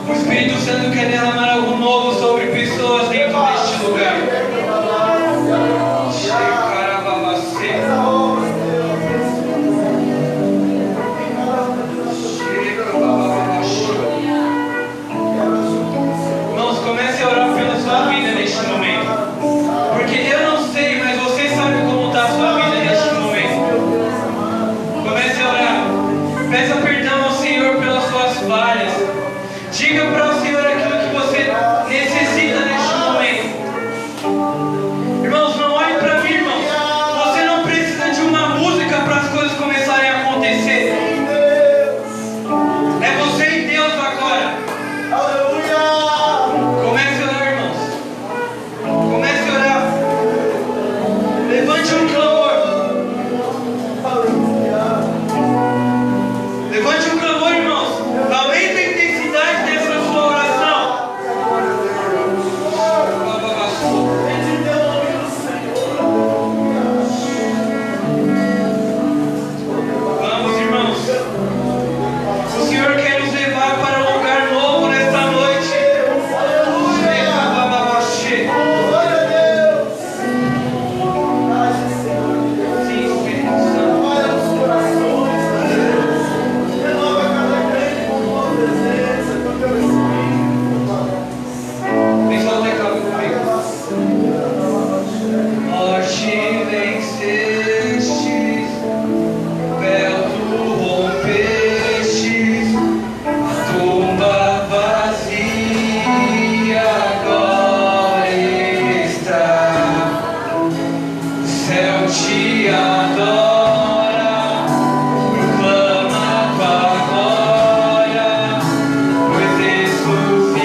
O Espírito Santo quer derramar algo novo sobre pessoas dentro deste lugar. Irmãos, comece a orar pela sua vida neste momento. Porque eu não sei, mas você sabe como está a sua vida neste momento. Comece a orar. Peça perdão ao Senhor pelas suas falhas. Diga para o Senhor aquilo que você necessita neste momento. Irmãos, não olhe para mim, irmãos. Você não precisa de uma música para as coisas começarem a acontecer. É você e Deus agora. Comece a orar, irmãos. Comece a orar. Levante um clamor. Levante um clamor, irmãos. Aumente a intensidade dessa sua oração. Vamos, irmãos. O Senhor quer nos levar para um lugar novo nesta noite. Sim, Espírito Santo. Vem só o teclado comigo. Morte vencestes, véu tu rompestes, a tumba vazia agora está. O céu te adora, proclama tua glória, pois ressuscitaste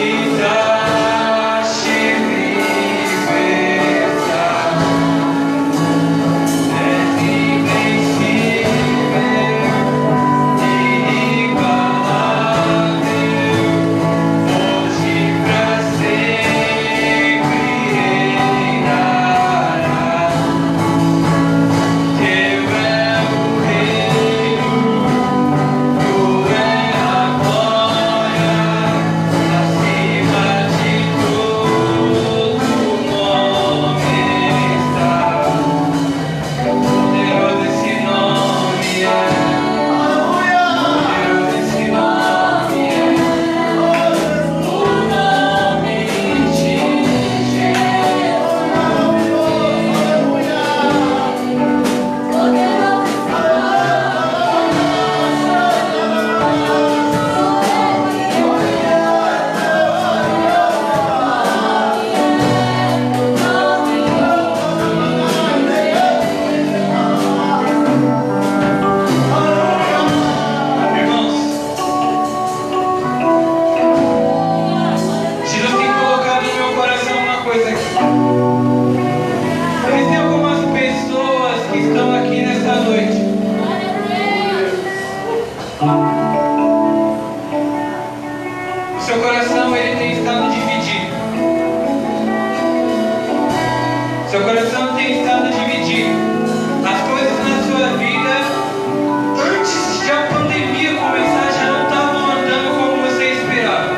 libertar. És invencível, inigualável, hoje pra sempre reinará. Teu é o reino, tu é a glória, acima de todo nome está. Poderoso esse nome é, poderoso esse nome é, o nome de Jesus. Irmãos, Jesus tem colocado no meu coração uma coisa aqui. Existem algumas pessoas que estão aqui nesta noite. O seu coração ele tem estado dividido. Seu coração tem estado dividido. As coisas na sua vida, antes de a pandemia começar, já não estavam andando como você esperava.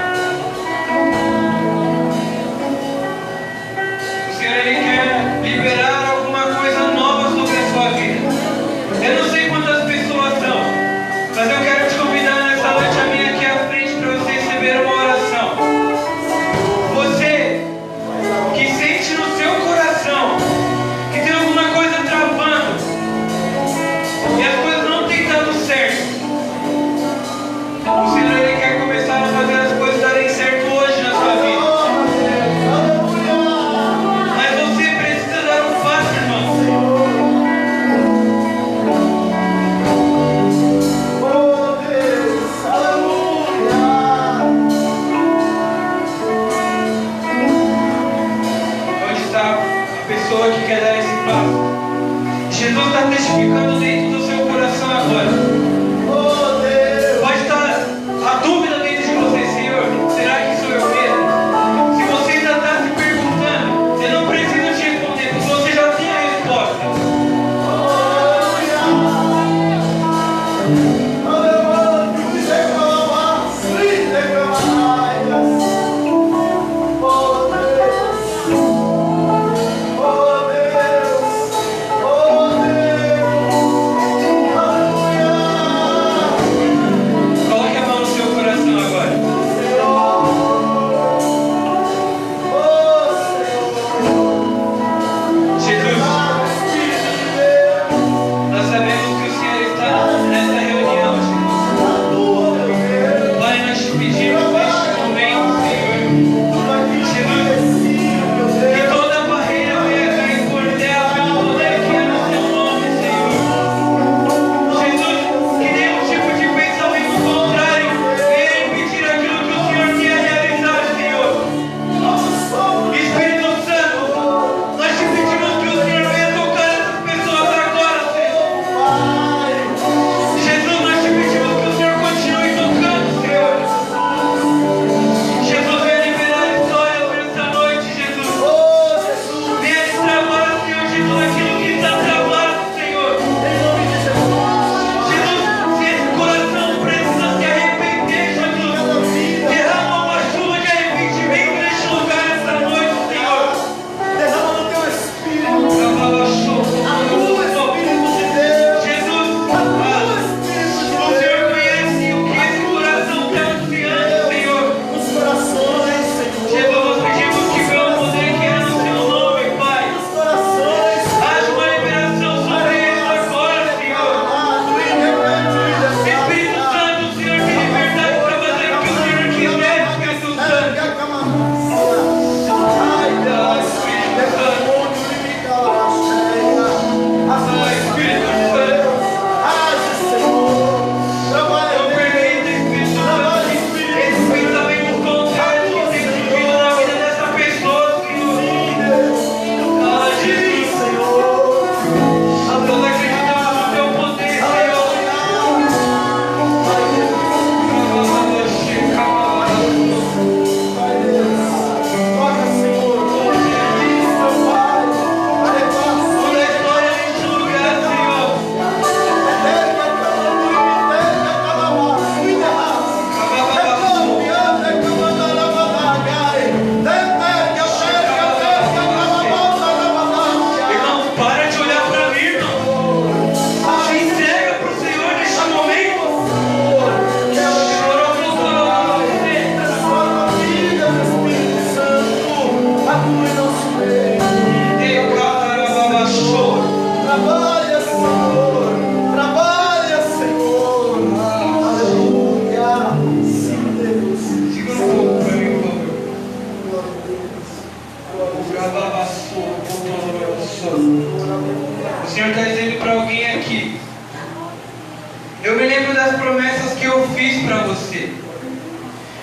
fiz para você.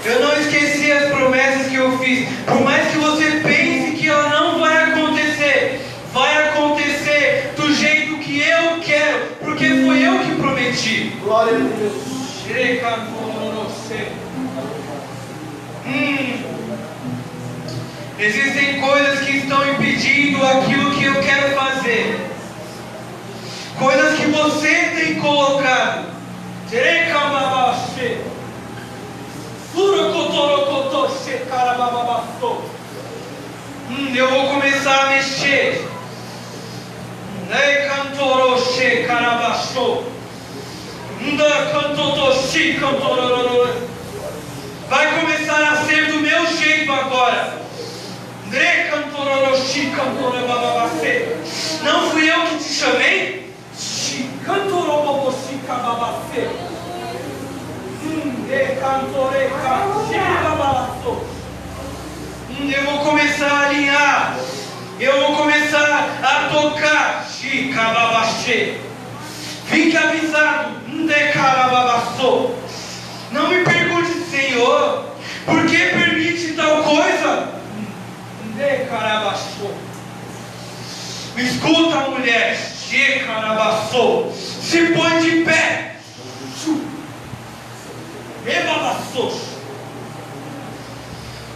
Eu não esqueci as promessas que eu fiz. Por mais que você pense que ela não vai acontecer do jeito que eu quero, porque foi eu que prometi. Glória a Deus. Existem coisas que estão impedindo aquilo que eu quero fazer. Coisas que você tem colocado. Eu vou começar a mexer. Vai começar a ser do meu jeito agora. Não fui eu que te chamei? Eu vou começar a alinhar. Eu vou começar a tocar. Fique avisado. Não me pergunte, Senhor, por que permite tal coisa? Me escuta, mulher. Se põe de pé.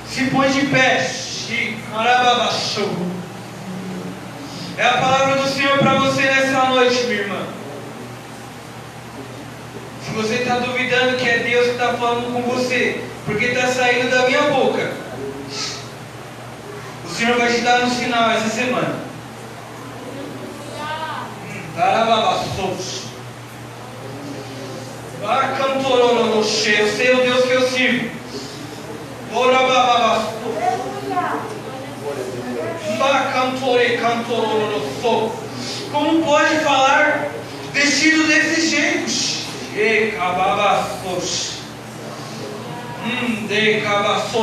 Se põe de pé. É a palavra do Senhor para você nessa noite, minha irmã. Se você está duvidando que é Deus que está falando com você, porque está saindo da minha boca, o Senhor vai te dar um sinal essa semana. Eu sei o Deus que eu sirvo. Como pode falar vestido desse jeito?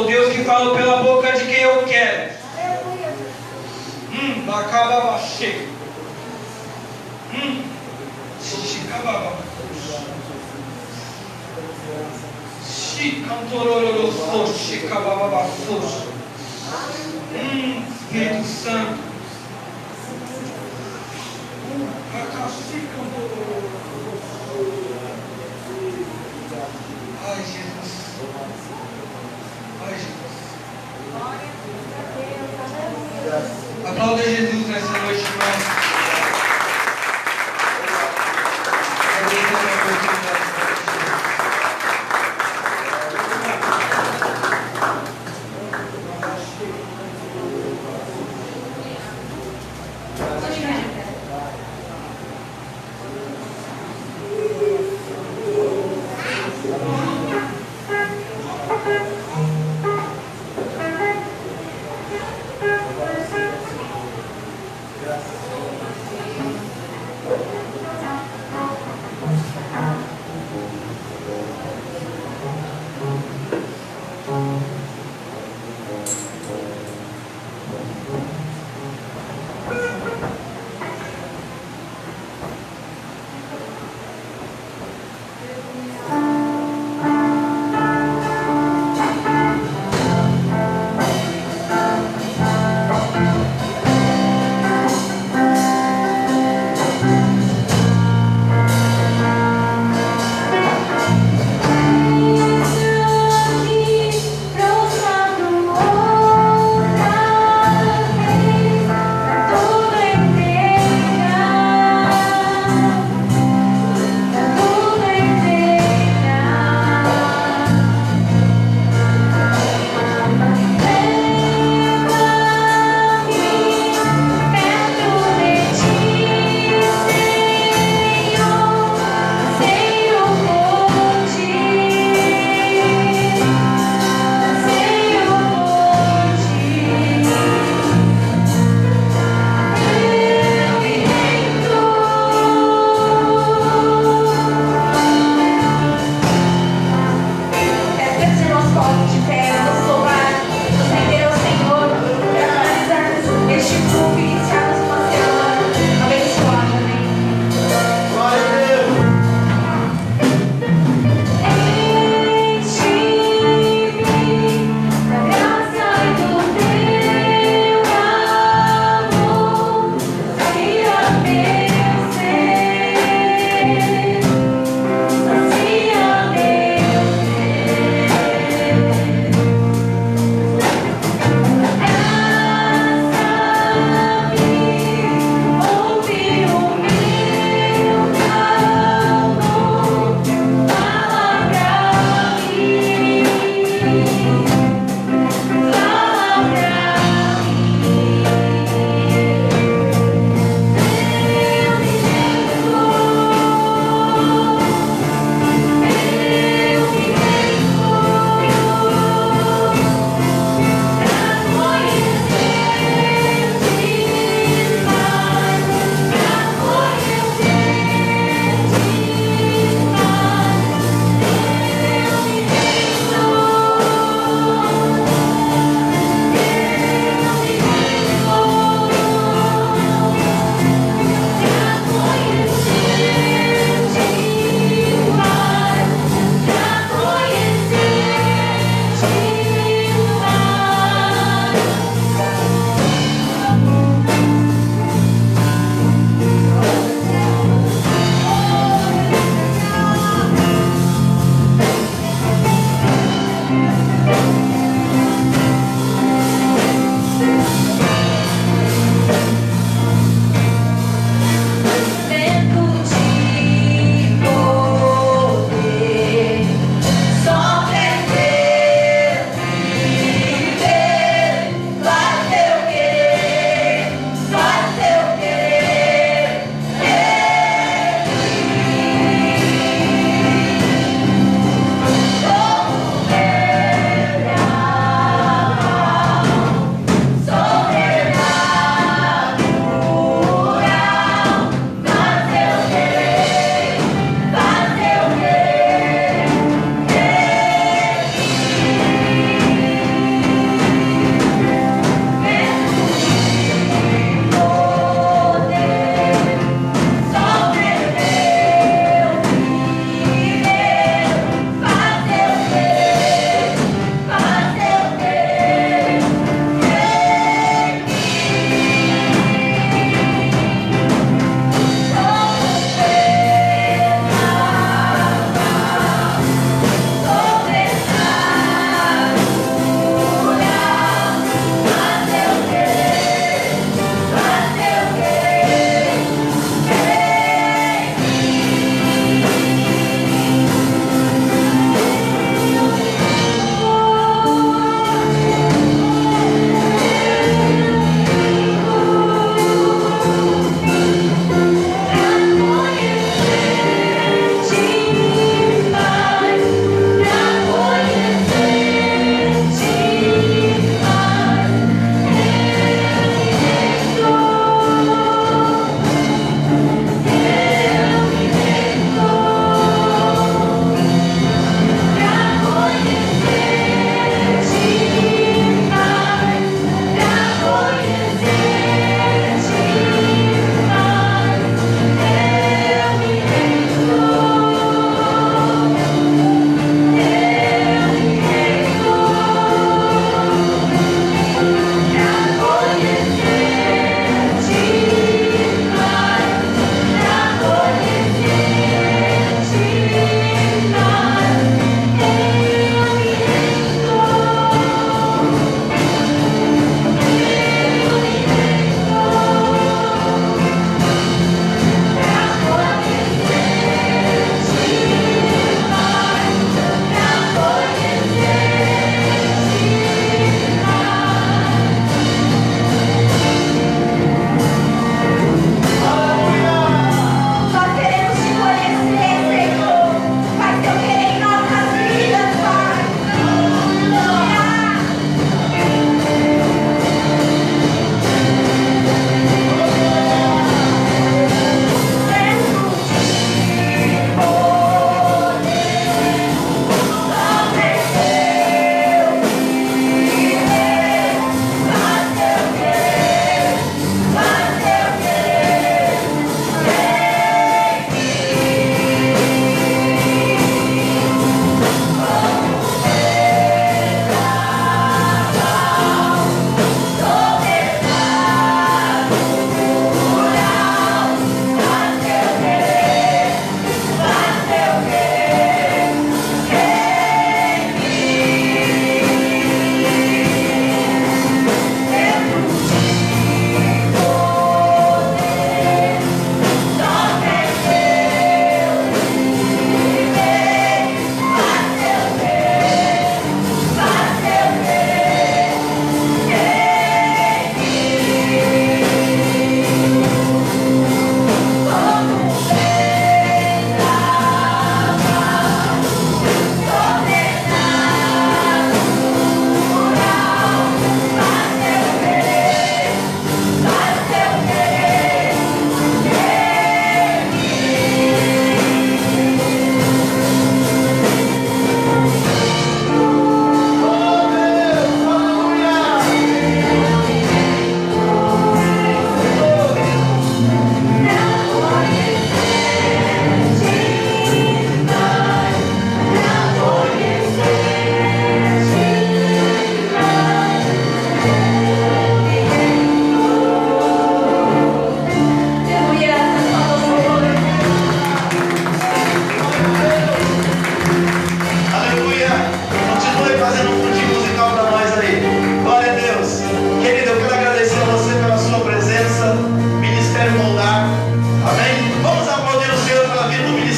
Deus que fala pela boca de quem eu quero. Espírito Santo. Ai, Jesus. Ai, Jesus. Aplauda Jesus nessa noite, irmão.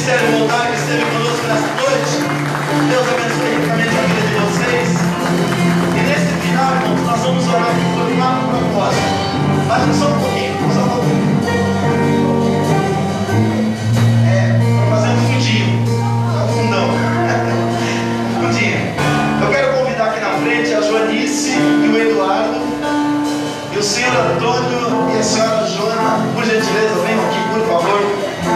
ministério voluntário que esteve conosco nessa noite. Deus abençoe ricamente a vida de vocês. E nesse final, irmãos, nós vamos orar por quatro propósitos. Mas só um pouquinho, só um pouquinho. Vou fazer um fundinho. Um fundão. Um fundinho. Eu quero convidar aqui na frente a Joanice e o Eduardo. E o senhor Antônio e a senhora Joana, por gentileza, venham aqui, por favor.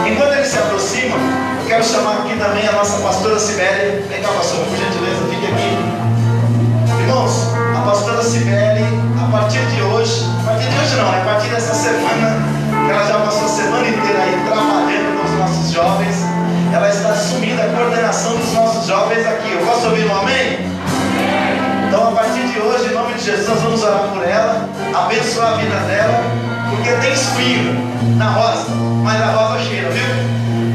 Enquanto eles se aproximam, eu quero chamar aqui também a nossa pastora Cibele. Vem cá, pastora, por gentileza, fique aqui. Irmãos, a pastora Cibele, a partir de hoje não, a partir dessa semana, que ela já passou a semana inteira aí trabalhando com os nossos jovens, ela está assumindo a coordenação dos nossos jovens aqui. Eu posso ouvir um amém? Então, a partir de hoje, em nome de Jesus, nós vamos orar por ela, abençoar a vida dela, porque tem espinho na rosa, mas a rosa cheira, viu?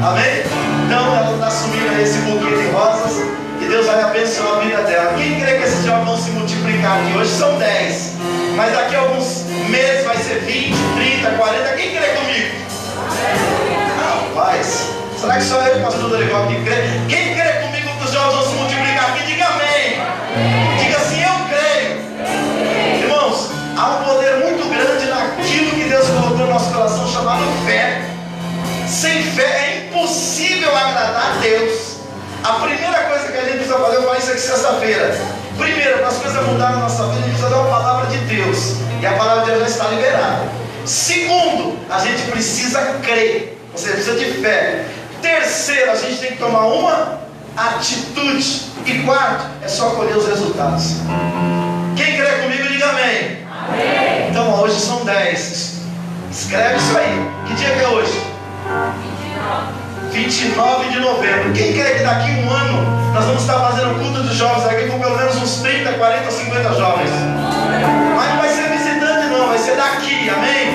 Amém? Então, ela está assumindo esse buquê de rosas e Deus vai abençoar a vida dela. Quem crê que esses jovens vão se multiplicar aqui? Hoje são 10, mas daqui a alguns meses vai ser 20, 30, 40. Quem crê comigo? Rapaz, será que só eu e o pastor Dorival que crê? Quem crê comigo que os jovens vão se multiplicar aqui? Diga amém. Diga assim, eu creio. Irmãos, há um poder muito grande naquilo que Deus colocou no nosso coração, chamado fé. Sem fé é impossível agradar a Deus. A primeira coisa que a gente precisa fazer, eu falei isso aqui sexta-feira. Primeiro, para as coisas mudarem na nossa vida, a gente precisa dar uma palavra de Deus. E a palavra de Deus já está liberada. Segundo, a gente precisa crer. Você precisa de fé. Terceiro, a gente tem que tomar uma atitude. E quarto, é só colher os resultados. Quem crê comigo, diga amém. Amém. Então, hoje são 10. Escreve isso aí. Que dia que é hoje? 29 de novembro. Quem crê que daqui a um ano nós vamos estar fazendo culto dos jovens aqui com pelo menos uns 30, 40, 50 jovens? Mas não vai ser visitante não, vai ser daqui, amém?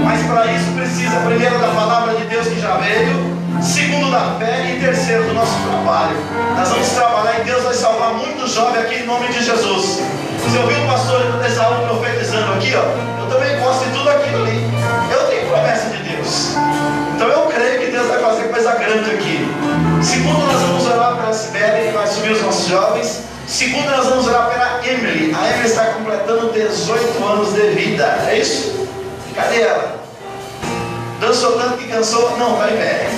Mas para isso precisa primeiro da palavra de Deus que já veio, segundo da fé e terceiro do nosso trabalho. Nós vamos trabalhar e Deus vai salvar muitos jovens aqui em nome de Jesus. Você ouviu o pastor Esaú profetizando aqui, ó? Eu também gosto de tudo aquilo ali. Eu tenho promessa de Deus. Então eu creio que Deus vai fazer coisa grande aqui. Segundo, nós vamos orar pela Sibeli, que vai subir os nossos jovens. Segundo, nós vamos orar pela Emily. A Emily está completando 18 anos de vida. É isso? Cadê ela? Dançou tanto que cansou? Não, vai em pé.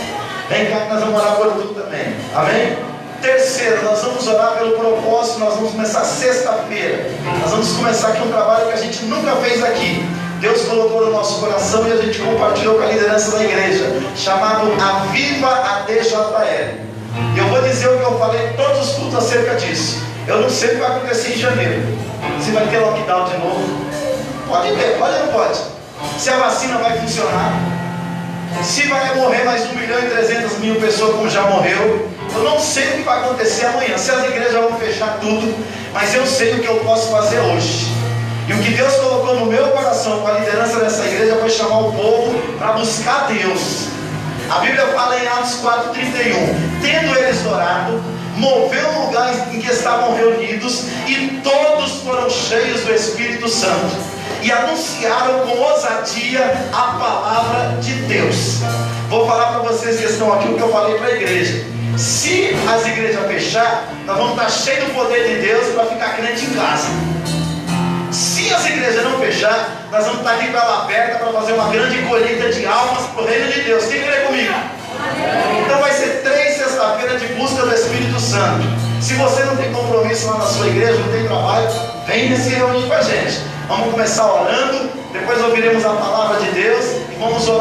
Vem cá que nós vamos orar por tu também. Amém? Terceiro, nós vamos orar pelo propósito. Nós vamos começar sexta-feira. Nós vamos começar aqui um trabalho que a gente nunca fez aqui. Deus colocou no nosso coração e a gente compartilhou com a liderança da igreja, chamado Aviva ADJL. E eu vou dizer o que eu falei em todos os cultos acerca disso. Eu não sei o que vai acontecer em janeiro. Se vai ter lockdown de novo. Pode ter, pode ou não pode? Se a vacina vai funcionar. Se vai morrer mais 1.300.000 pessoas como já morreu. Eu não sei o que vai acontecer amanhã. Se as igrejas vão fechar tudo. Mas eu sei o que eu posso fazer hoje. E o que Deus colocou no meu coração com a liderança dessa igreja foi chamar o povo para buscar Deus. A Bíblia fala em Atos 4:31. Tendo eles orado, moveu o lugar em que estavam reunidos, e todos foram cheios do Espírito Santo, e anunciaram com ousadia a palavra de Deus. Vou falar para vocês que estão aqui o que eu falei para a igreja. Se as igrejas fechar, nós vamos estar cheios do poder de Deus para ficar crente em casa. Se as igrejas não fechar, nós vamos estar aqui com ela aberta para fazer uma grande colheita de almas para o reino de Deus. Quem crê comigo? Então vai ser 3 sexta-feiras de busca do Espírito Santo. Se você não tem compromisso lá na sua igreja, não tem trabalho, venha se reunir com a gente. Vamos começar orando, depois ouviremos a palavra de Deus e vamos orar.